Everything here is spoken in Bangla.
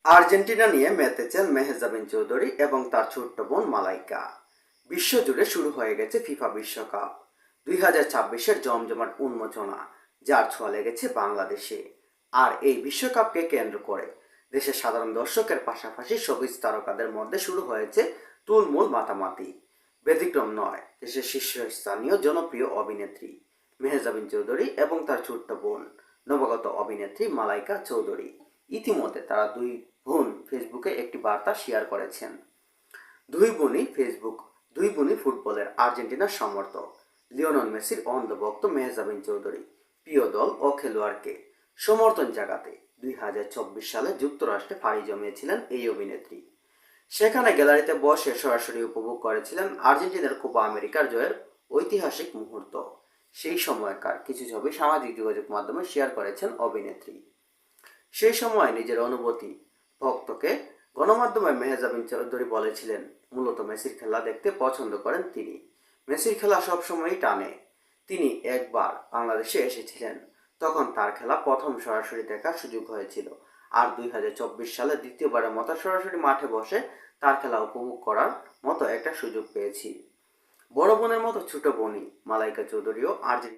আর্জেন্টিনা নিয়ে মেতেছেন মেহজাবিন চৌধুরী এবং তার ছোট্ট বোন মালাইকা। বিশ্বজুড়ে শুরু হয়ে গেছে ফিফা বিশ্বকাপ 2026-এর জমজমাট উন্মোচনা, যার ছোঁয়া লেগেছে বাংলাদেশে। আর এই বিশ্বকাপকে কেন্দ্র করে দেশের সাধারণ দর্শকের পাশাপাশি শোবিজ তারকাদের মধ্যে শুরু হয়েছে তুলমুল মাতামাতি। ব্যতিক্রম নয় দেশের শীর্ষস্থানীয় জনপ্রিয় অভিনেত্রী মেহজাবিন চৌধুরী এবং তার ছোট্ট বোন নবাগত অভিনেত্রী মালাইকা চৌধুরী। ইতিমধ্যে তারা দুই বোন ফেসবুকে একটি বার্তা শেয়ার করেছেন। দুই বোনই ফুটবলের আর্জেন্টিনার সমর্থক। লিওনেল মেসির অন্ধভক্ত মেহজাবিন চৌধুরী প্রিয় দল ও খেলোয়াড়কে সমর্থন জাগাতে 2024 সালে যুক্তরাষ্ট্রে পাড়ি জমিয়েছিলেন এই অভিনেত্রী। সেখানে গ্যালারিতে বসে সরাসরি উপভোগ করেছিলেন আর্জেন্টিনার কোপা আমেরিকার জয়ের ঐতিহাসিক মুহূর্ত। সেই সময়কার কিছু ছবি সামাজিক যোগাযোগ মাধ্যমে শেয়ার করেছেন অভিনেত্রী। সেই সময় নিজের অনুভূতি ভক্তকে গণমাধ্যমে মেহজাবিন চৌধুরী বলেছিলেন, মূলত মেসির খেলা দেখতে পছন্দ করেন তিনি। মেসির খেলা সবসময়ই টানে। তিনি একবার বাংলাদেশে এসেছিলেন, তখন তার খেলা প্রথম সরাসরি দেখার সুযোগ হয়েছিল। আর 2024 সালে দ্বিতীয়বারের মতো সরাসরি মাঠে বসে তার খেলা উপভোগ করার মতো একটা সুযোগ পেয়েছি। বড় বোনের মতো ছোট বোনই মালাইকা চৌধুরীও আর্জেন্টিনা